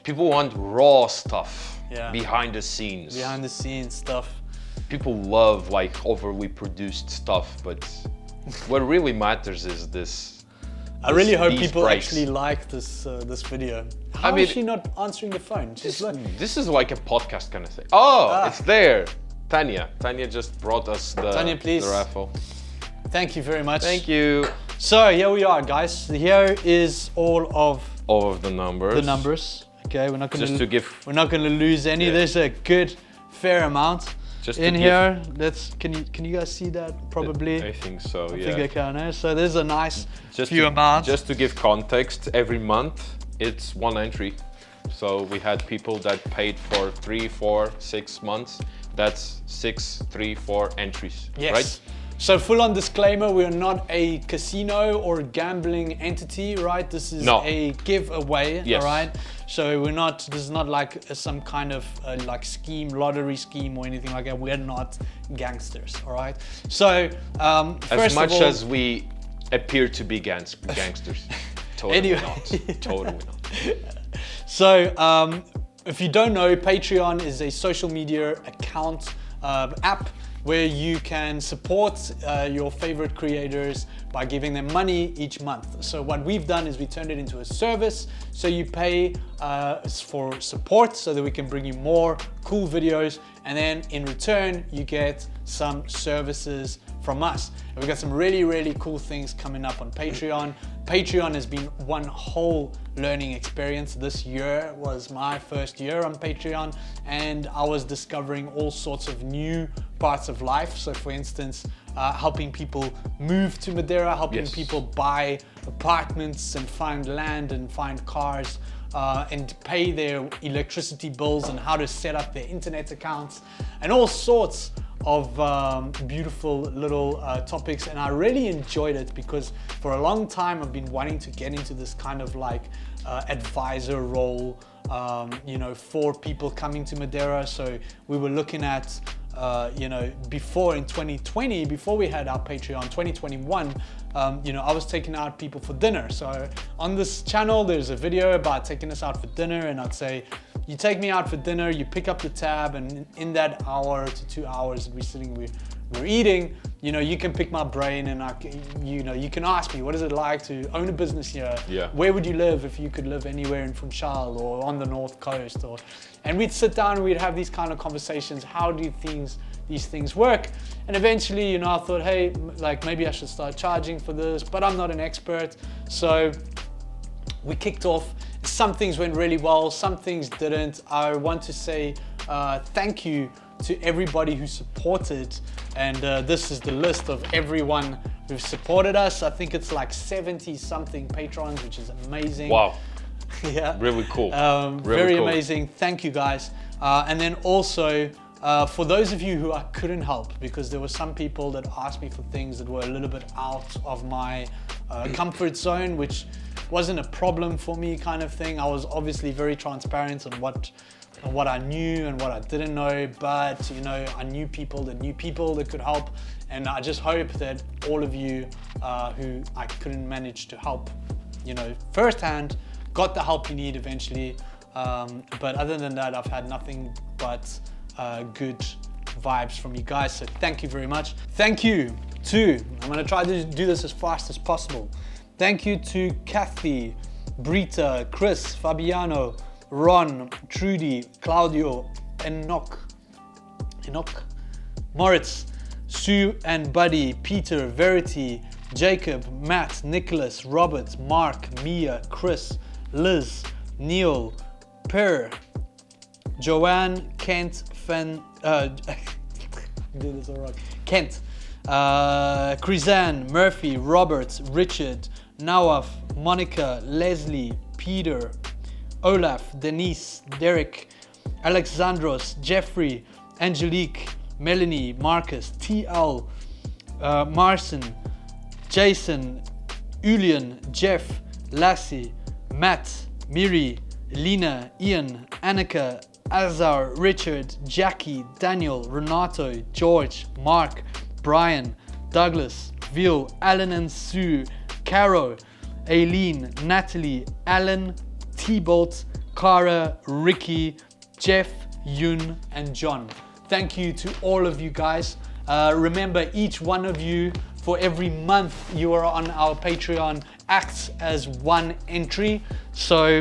[SPEAKER 2] People want raw stuff.
[SPEAKER 1] Yeah.
[SPEAKER 2] Behind the scenes.
[SPEAKER 1] Behind the scenes stuff.
[SPEAKER 2] People love like overly produced stuff, but what really matters is this.
[SPEAKER 1] I really hope people actually like this this video. How is she not answering the phone?
[SPEAKER 2] This is like a podcast kind of thing. Oh, it's there. Tanya just brought us the raffle.
[SPEAKER 1] Thank you very much.
[SPEAKER 2] Thank you.
[SPEAKER 1] So here we are, guys. Here is all of
[SPEAKER 2] the numbers.
[SPEAKER 1] The numbers. Okay, we're not going to lose any.
[SPEAKER 2] Yeah.
[SPEAKER 1] There's a good fair amount.
[SPEAKER 2] Just
[SPEAKER 1] in here, can you guys see that? Probably.
[SPEAKER 2] I think so.
[SPEAKER 1] I think I can. So there's a nice few
[SPEAKER 2] amounts.
[SPEAKER 1] amounts.
[SPEAKER 2] Just to give context, every month it's one entry. So we had people that paid for 3, 4, 6 months. That's 6, 3, 4 entries.
[SPEAKER 1] Yes.
[SPEAKER 2] Right?
[SPEAKER 1] So full on disclaimer, we are not a casino or gambling entity, right? This is a giveaway, all right? So we're not, this is not like some kind of like scheme, lottery scheme or anything like that. We're not gangsters, all right? So
[SPEAKER 2] as much as we appear to be gangsters, totally not, totally not.
[SPEAKER 1] So if you don't know, Patreon is a social media account app where you can support your favorite creators by giving them money each month. So what we've done is we turned it into a service. So you pay for support so that we can bring you more cool videos. And then in return, you get some services from us. And we've got some really, really cool things coming up on Patreon. Patreon has been one whole learning experience. This year was my first year on Patreon, and I was discovering all sorts of new parts of life. So for instance, helping people move to Madeira, helping people buy apartments and find land and find cars, and pay their electricity bills, and how to set up their internet accounts, and all sorts of beautiful little topics. And I really enjoyed it because for a long time I've been wanting to get into this kind of like advisor role, you know, for people coming to Madeira. So we were looking at you know, before in 2020, before we had our Patreon, 2021, you know, I was taking out people for dinner. So on this channel, there's a video about taking us out for dinner, and I'd say, you take me out for dinner, you pick up the tab, and in that hour to 2 hours that we're sitting, we're eating, you know, you can pick my brain, and you know, you can ask me, what is it like to own a business here?
[SPEAKER 2] Yeah.
[SPEAKER 1] Where would you live if you could live anywhere in Funchal or on the North Coast? And we'd sit down and we'd have these kind of conversations. How do these things work? And eventually, you know, I thought, hey, like maybe I should start charging for this, but I'm not an expert. So we kicked off. Some things went really well, some things didn't. I want to say thank you to everybody who supported, and this is the list of everyone who supported us. I think it's like 70 something patrons, which is amazing.
[SPEAKER 2] Wow.
[SPEAKER 1] Yeah.
[SPEAKER 2] Really cool.
[SPEAKER 1] Very cool. Amazing. Thank you guys. And then also, for those of you who I couldn't help, because there were some people that asked me for things that were a little bit out of my comfort zone, which wasn't a problem for me kind of thing. I was obviously very transparent on what I knew and what I didn't know, but you know, I knew people that could help, and I just hope that all of you who I couldn't manage to help, you know, firsthand, got the help you need eventually. But other than that, I've had nothing but good vibes from you guys, so thank you very much. Thank you to, I'm gonna try to do this as fast as possible. Thank you to Kathy, Brita, Chris, Fabiano, Ron, Trudy, Claudio, Enoch, Moritz, Sue and Buddy, Peter, Verity, Jacob, Matt, Nicholas, Robert, Mark, Mia, Chris, Liz, Neil, Per, Joanne, Kent, did this all wrong. Kent, Krizan, Murphy, Robert, Richard, Nawaf, Monica, Leslie, Peter, Olaf, Denise, Derek, Alexandros, Jeffrey, Angelique, Melanie, Marcus, TL, Marcin, Jason, Julian, Jeff, Lassie, Matt, Miri, Lena, Ian, Annika, Azar, Richard, Jackie, Daniel, Renato, George, Mark, Brian, Douglas, Vil, Alan and Sue, Caro, Aileen, Natalie, Alan, T-Bolt, Cara, Ricky, Jeff, Yun, and John. Thank you to all of you guys. Remember, each one of you, for every month you are on our Patreon, acts as one entry. So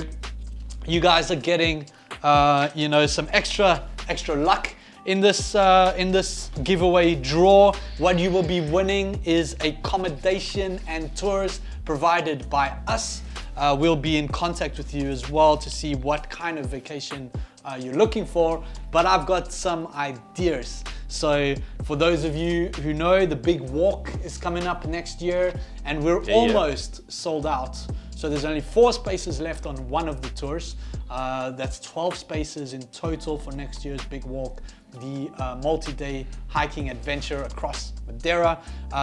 [SPEAKER 1] you guys are getting, some extra luck in this giveaway draw. What you will be winning is accommodation and tours provided by us. We'll be in contact with you as well to see what kind of vacation you're looking for, but I've got some ideas. So for those of you who know, the big walk is coming up next year and we're almost sold out. So there's only 4 spaces left on one of the tours. That's 12 spaces in total for next year's big walk, the multi-day hiking adventure across Madeira.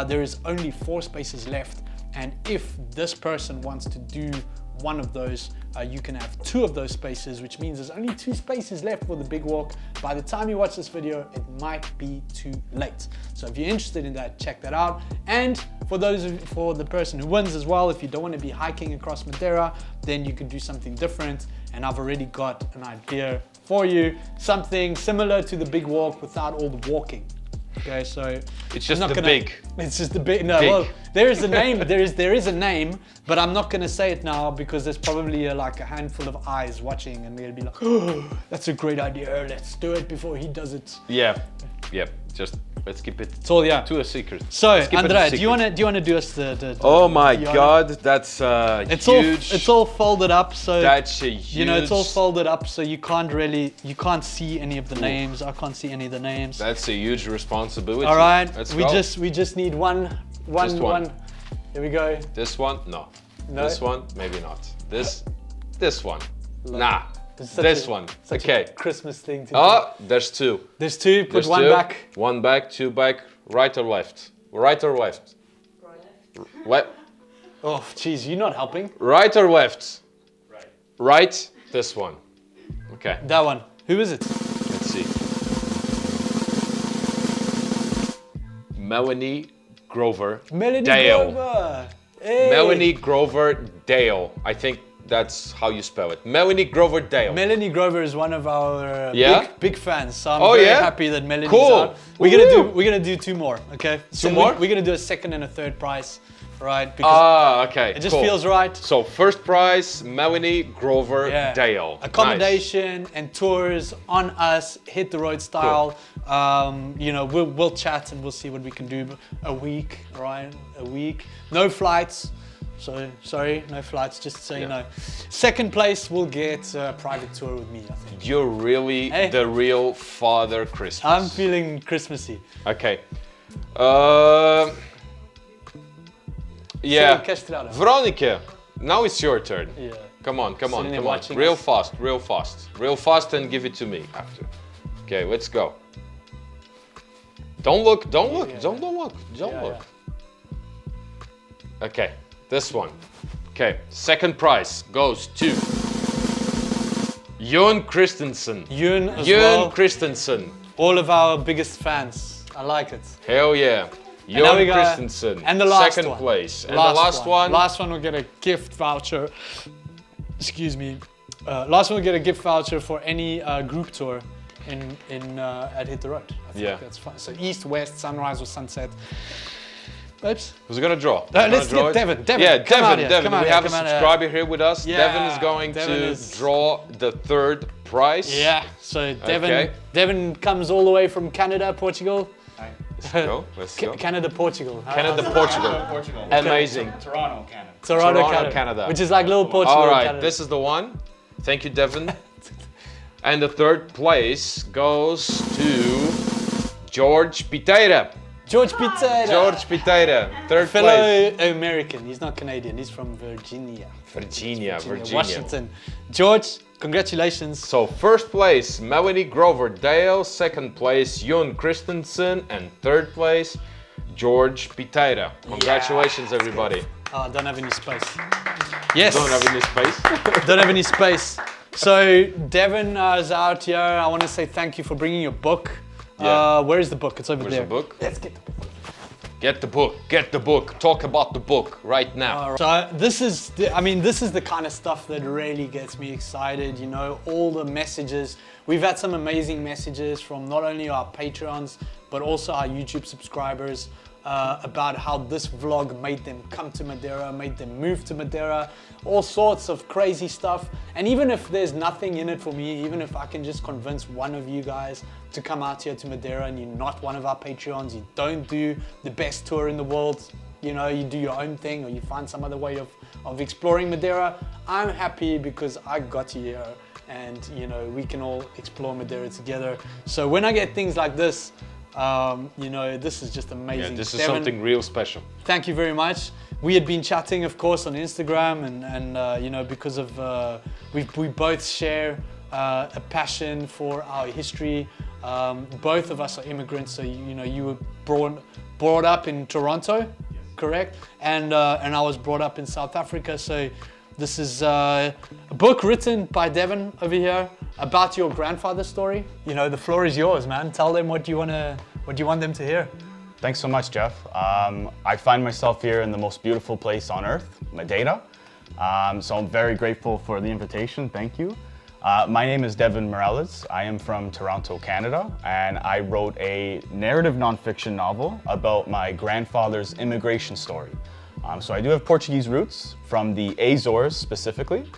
[SPEAKER 1] There is only 4 spaces left. And if this person wants to do one of those, you can have 2 of those spaces, which means there's only 2 spaces left for the big walk. By the time you watch this video, it might be too late. So if you're interested in that, check that out. And for the person who wins as well, if you don't want to be hiking across Madeira, then you can do something different. And I've already got an idea for you, something similar to the big walk without all the walking. Okay, so
[SPEAKER 2] it's just the big.
[SPEAKER 1] It's just the big. No, well, there is a name. there is a name, but I'm not gonna say it now because there's probably like a handful of eyes watching, and they'll be like, "Oh, that's a great idea. Let's do it before he does it."
[SPEAKER 2] Yeah. Just let's keep it to a secret.
[SPEAKER 1] So, Andrea, do you wanna do us the
[SPEAKER 2] oh my God, that's huge.
[SPEAKER 1] It's all folded up, so
[SPEAKER 2] that's a huge.
[SPEAKER 1] It's all folded up, so you can't see any of the names. I can't see any of the names.
[SPEAKER 2] That's a huge responsibility.
[SPEAKER 1] All right,
[SPEAKER 2] let's
[SPEAKER 1] we
[SPEAKER 2] go.
[SPEAKER 1] just need one. Here we go.
[SPEAKER 2] This one, no. This one, maybe not. This one, nah. This one, okay.
[SPEAKER 1] Christmas thing to do.
[SPEAKER 2] Oh, there's 2.
[SPEAKER 1] There's 2. Put one
[SPEAKER 2] 2.
[SPEAKER 1] back.
[SPEAKER 2] 1 back, 2 back. Right or left? Right or left? Right.
[SPEAKER 1] Oh, jeez, you're not helping.
[SPEAKER 2] Right or left? Right. Right. This one. Okay.
[SPEAKER 1] That one. Who is it?
[SPEAKER 2] Let's see. Melanie Grover Dale.
[SPEAKER 1] Grover. Hey.
[SPEAKER 2] Melanie Grover Dale. I think that's how you spell it. Melanie Grover Dale.
[SPEAKER 1] Melanie Grover is one of our big fans. So I'm very happy that Melanie's out. We're gonna do 2 more. Okay. So
[SPEAKER 2] 2 more.
[SPEAKER 1] We're gonna do a second and a third prize, right? Because
[SPEAKER 2] okay.
[SPEAKER 1] it just feels right.
[SPEAKER 2] So first prize, Melanie Grover Dale.
[SPEAKER 1] Accommodation and tours on us. Hit the road style. Cool. We'll chat and we'll see what we can do. A week, right? A week. No flights. So, sorry, no flights, just so you know. Second place will get a private tour with me, I think.
[SPEAKER 2] You're really the real Father Christmas.
[SPEAKER 1] I'm feeling Christmassy.
[SPEAKER 2] Okay. Veronica, now it's your turn.
[SPEAKER 1] Yeah.
[SPEAKER 2] Come on. Real fast and give it to me after. Okay, let's go. Don't look. Don't look. Okay. This one. Okay, second prize goes to Jon Christensen.
[SPEAKER 1] Jon
[SPEAKER 2] Christensen.
[SPEAKER 1] All of our biggest fans. I like it.
[SPEAKER 2] Hell yeah. Jon Christensen.
[SPEAKER 1] And the last
[SPEAKER 2] second
[SPEAKER 1] one.
[SPEAKER 2] place. And the last one.
[SPEAKER 1] Last one will get a gift voucher. Excuse me. Last one will get a gift voucher for any group tour at Hit the Road. I think that's fun. So east, west, sunrise or sunset. Oops.
[SPEAKER 2] Who's gonna draw?
[SPEAKER 1] Let's get Devin.
[SPEAKER 2] Yeah, Devin. We have a subscriber here with us.
[SPEAKER 1] Yeah,
[SPEAKER 2] Devin is going to draw the third prize.
[SPEAKER 1] Yeah. So Devin comes all the way from Canada, Portugal.
[SPEAKER 2] Let's go.
[SPEAKER 1] Canada, Portugal.
[SPEAKER 2] Portugal. Amazing.
[SPEAKER 1] Toronto, Canada. Which is like little Portugal.
[SPEAKER 2] All right,
[SPEAKER 1] Canada.
[SPEAKER 2] this is the one. Thank you, Devin. And the third place goes to George Piteira.
[SPEAKER 1] George Piteira.
[SPEAKER 2] George Piteira, third
[SPEAKER 1] Fellow
[SPEAKER 2] place.
[SPEAKER 1] American. He's not Canadian. He's from Virginia.
[SPEAKER 2] Virginia.
[SPEAKER 1] Washington. George, congratulations.
[SPEAKER 2] So first place, Melanie Grover Dale. Second place, Jon Christensen. And third place, George Piteira. Congratulations, everybody.
[SPEAKER 1] Oh, I don't have any space. Yes.
[SPEAKER 2] Don't have any space.
[SPEAKER 1] Don't have any space. So Devin is out here. I want to say thank you for bringing your book.
[SPEAKER 2] Yeah.
[SPEAKER 1] Where is the book? It's over
[SPEAKER 2] Where's
[SPEAKER 1] there.
[SPEAKER 2] the book?
[SPEAKER 1] Let's get the book.
[SPEAKER 2] Get the book. Get the book. Talk about the book right now.
[SPEAKER 1] So this is the kind of stuff that really gets me excited. You know, all the messages. We've had some amazing messages from not only our Patreons, but also our YouTube subscribers about how this vlog made them come to Madeira, made them move to Madeira, all sorts of crazy stuff. And even if there's nothing in it for me, even if I can just convince one of you guys to come out here to Madeira and you're not one of our Patreons, you don't do the best tour in the world, you know, you do your own thing or you find some other way of exploring Madeira, I'm happy because I got you here and, you know, we can all explore Madeira together. So when I get things like this, you know, this is just amazing.
[SPEAKER 2] Yeah, this is
[SPEAKER 1] Devin,
[SPEAKER 2] something real special.
[SPEAKER 1] thank you very much. We had been chatting, of course, on Instagram, and you know, because of we both share a passion for our history. Both of us are immigrants, so you know, you were brought up in Toronto, correct? And I was brought up in South Africa. So this is a book written by Devin over here about your grandfather's story. You know, the floor is yours, man. Tell them what you want them to hear.
[SPEAKER 3] Thanks so much, Jeff. I find myself here in the most beautiful place on earth, Madeira. So I'm very grateful for the invitation. Thank you. My name is Devin Morales. I am from Toronto, Canada, and I wrote a narrative nonfiction novel about my grandfather's immigration story. So I do have Portuguese roots, from the Azores specifically,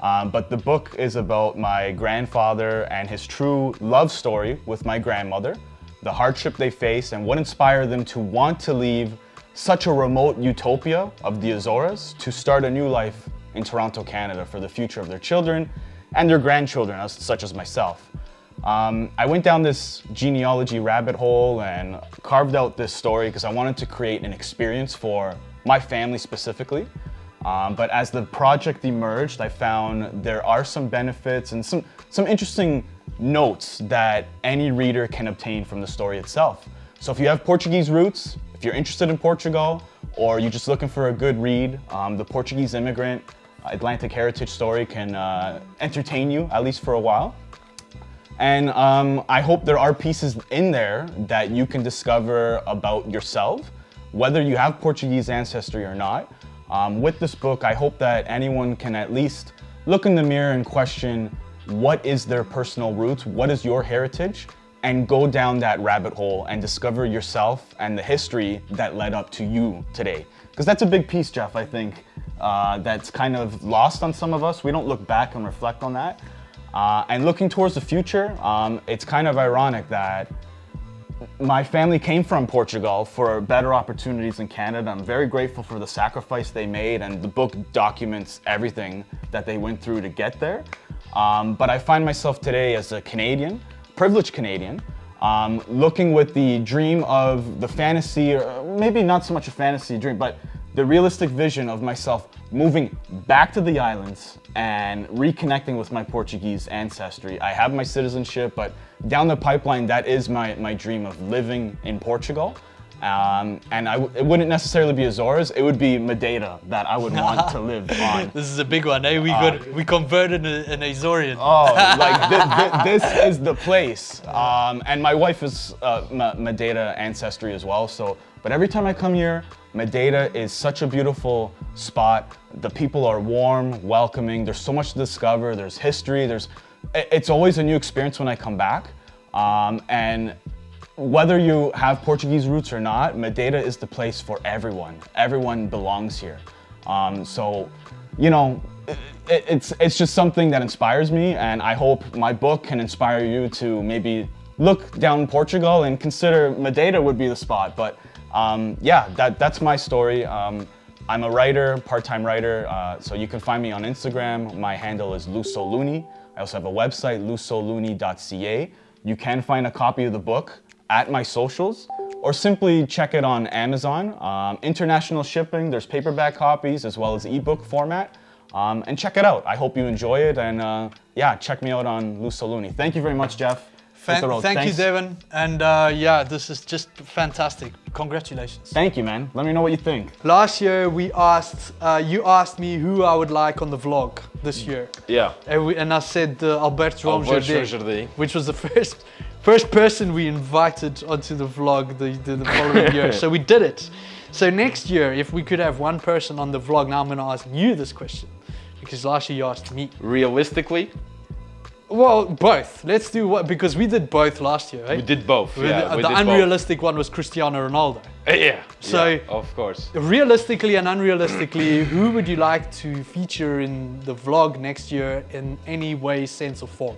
[SPEAKER 3] but the book is about my grandfather and his true love story with my grandmother, the hardship they face, and what inspired them to want to leave such a remote utopia of the Azores to start a new life in Toronto, Canada for the future of their children and their grandchildren, such as myself. I went down this genealogy rabbit hole and carved out this story because I wanted to create an experience for my family specifically. But as the project emerged, I found there are some benefits and some interesting notes that any reader can obtain from the story itself. So if you have Portuguese roots, if you're interested in Portugal, or you're just looking for a good read, the Portuguese immigrant Atlantic heritage story can entertain you, at least for a while. And I hope there are pieces in there that you can discover about yourself, whether you have Portuguese ancestry or not. With this book, I hope that anyone can at least look in the mirror and question what is their personal roots, what is your heritage, and go down that rabbit hole and discover yourself and the history that led up to you today. Because that's a big piece, Jeff, I think, that's kind of lost on some of us. We don't look back and reflect on that. And looking towards the future, it's kind of ironic that my family came from Portugal for better opportunities in Canada. I'm very grateful for the sacrifice they made, and the book documents everything that they went through to get there. But I find myself today as a Canadian, privileged Canadian, looking with the dream of the fantasy, or maybe not so much a fantasy dream, but the realistic vision of myself moving back to the islands and reconnecting with my Portuguese ancestry. I have my citizenship, but down the pipeline, that is my dream of living in Portugal. And it wouldn't necessarily be Azores, it would be Madeira that I would want to live on.
[SPEAKER 1] This is a big one, eh? We converted an Azorian.
[SPEAKER 3] Oh, like this is the place. And my wife is Madeira ancestry as well. So, but every time I come here, Madeira is such a beautiful spot. The people are warm, welcoming. There's so much to discover. There's history. It's always a new experience when I come back. And whether you have Portuguese roots or not, Madeira is the place for everyone. Everyone belongs here. So, you know, it's just something that inspires me, and I hope my book can inspire you to maybe look down Portugal and consider Madeira would be the spot. But yeah, that's my story. I'm a writer, part-time writer, so you can find me on Instagram. My handle is Lusoluni. I also have a website, lusoluni.ca. You can find a copy of the book at my socials, or simply check it on Amazon. International shipping, there's paperback copies as well as ebook format. And check it out. I hope you enjoy it, and yeah, check me out on Lusoluni. Thank you very much, Jeff. Hit the road.
[SPEAKER 1] Thank you,
[SPEAKER 3] Thanks.
[SPEAKER 1] Devin. And yeah, this is just fantastic. Congratulations.
[SPEAKER 3] Thank you, man. Let me know what you think.
[SPEAKER 1] Last year we asked, you asked me who I would like on the vlog this year.
[SPEAKER 2] Yeah.
[SPEAKER 1] And I said Albert João
[SPEAKER 2] Albert
[SPEAKER 1] Jardim,
[SPEAKER 2] Jardim.
[SPEAKER 1] which was the first person we invited onto the vlog the following year. So we did it. So next year, if we could have one person on the vlog, now I'm going to ask you this question, because last year you asked me.
[SPEAKER 2] Realistically,
[SPEAKER 1] Well, both. Let's do what, because we did both last year, right?
[SPEAKER 2] we did both. Yeah, we
[SPEAKER 1] The
[SPEAKER 2] did
[SPEAKER 1] unrealistic one was Cristiano Ronaldo.
[SPEAKER 2] both. Yeah.
[SPEAKER 1] So-
[SPEAKER 2] yeah, of course.
[SPEAKER 1] Realistically and unrealistically, who would you like to feature in the vlog next year in any way, sense or form?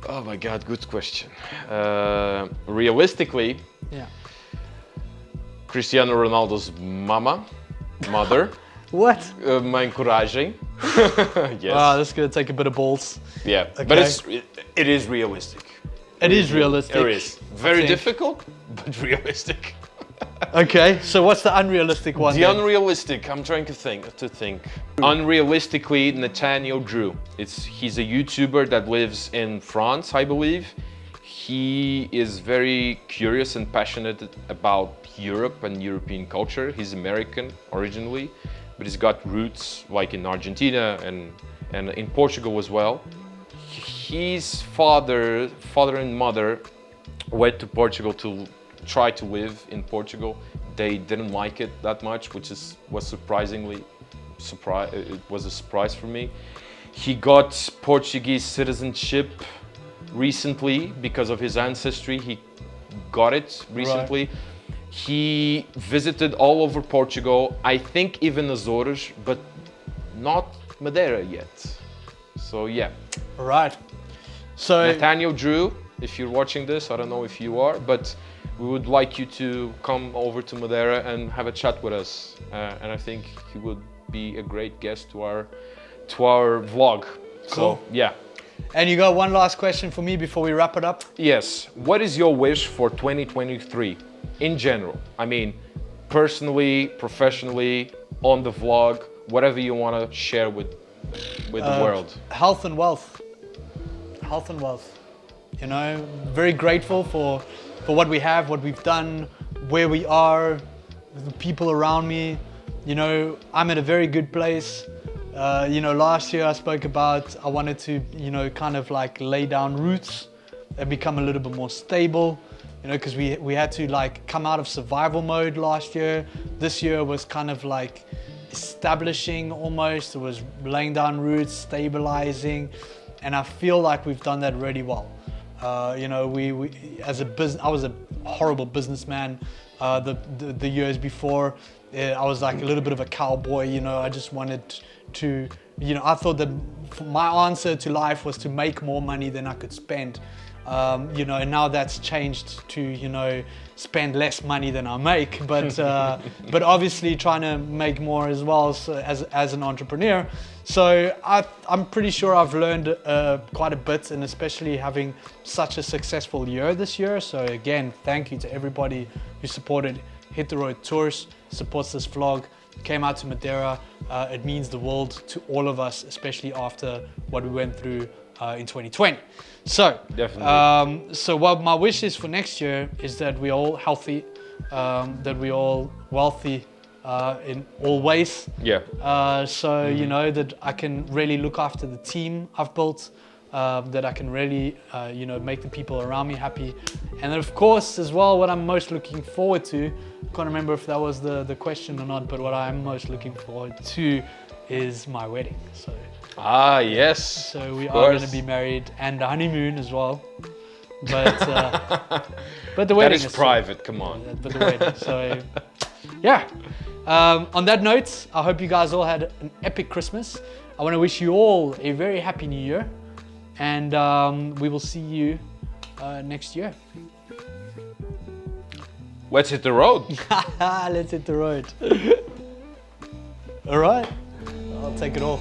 [SPEAKER 2] Oh my God, good question. Realistically,
[SPEAKER 1] Yeah.
[SPEAKER 2] Cristiano Ronaldo's mother,
[SPEAKER 1] What?
[SPEAKER 2] my encouraging. Yes.
[SPEAKER 1] Wow, this is gonna take a bit of balls.
[SPEAKER 2] Yeah,
[SPEAKER 1] Okay.
[SPEAKER 2] but it is realistic.
[SPEAKER 1] It is realistic.
[SPEAKER 2] It is very
[SPEAKER 1] think.
[SPEAKER 2] difficult, but realistic.
[SPEAKER 1] Okay, so what's the unrealistic one?
[SPEAKER 2] The
[SPEAKER 1] then?
[SPEAKER 2] unrealistic, I'm trying to think. Unrealistically, Nathaniel Drew. He's a YouTuber that lives in France, I believe. He is very curious and passionate about Europe and European culture. He's American originally, but he's got roots like in Argentina and in Portugal as well. His father and mother went to Portugal to try to live in Portugal. They didn't like it that much, which was it was a surprise for me. He got Portuguese citizenship recently because of his ancestry. He got it recently.
[SPEAKER 1] Right.
[SPEAKER 2] He visited all over Portugal, I think even Azores, but not Madeira yet. So yeah.
[SPEAKER 1] Right. So
[SPEAKER 2] Nathaniel Drew, if you're watching this, I don't know if you are, but we would like you to come over to Madeira and have a chat with us. And I think he would be a great guest to our vlog.
[SPEAKER 1] Cool.
[SPEAKER 2] So yeah.
[SPEAKER 1] And you got one last question for me before we wrap it up?
[SPEAKER 2] Yes. What is your wish for 2023 in general? I mean, personally, professionally, on the vlog, whatever you want to share with the world.
[SPEAKER 1] Health and wealth. Health and wealth. You know, very grateful for what we have, what we've done, where we are, the people around me. You know, I'm at a very good place. You know, last year I spoke about I wanted to, you know, kind of like lay down roots and become a little bit more stable. You know, because we had to like come out of survival mode last year. This year was kind of like establishing almost. It was laying down roots, stabilizing, and I feel like we've done that really well. You know, we as a business, I was a horrible businessman the years before. I was like a little bit of a cowboy, you know. I just wanted to, you know, I thought that my answer to life was to make more money than I could spend. You know, and now that's changed to, you know, spend less money than I make, but but obviously trying to make more as well, so as an entrepreneur. So I'm pretty sure I've learned quite a bit, and especially having such a successful year this year. So again, thank you to everybody who supported Hit the Road Tours, supports this vlog, came out to Madeira. It means the world to all of us, especially after what we went through in 2020. So
[SPEAKER 2] Definitely.
[SPEAKER 1] So what my wish is for next year is that we're all healthy, that we're all wealthy in all ways.
[SPEAKER 2] Yeah.
[SPEAKER 1] So you know, that I can really look after the team I've built, that I can really you know, make the people around me happy, and then of course as well what I'm most looking forward to, I can't remember if that was the question or not, but what I'm most looking forward to is my wedding. So
[SPEAKER 2] Ah, yes.
[SPEAKER 1] so we
[SPEAKER 2] of
[SPEAKER 1] are going
[SPEAKER 2] course.
[SPEAKER 1] to be married, and the honeymoon as well, but the wedding
[SPEAKER 2] That is private, come on.
[SPEAKER 1] but the wedding. So yeah. On that note, I hope you guys all had an epic Christmas. I want to wish you all a very happy New Year, and we will see you next year.
[SPEAKER 2] Let's hit the road.
[SPEAKER 1] Let's hit the road. All right, I'll take it all.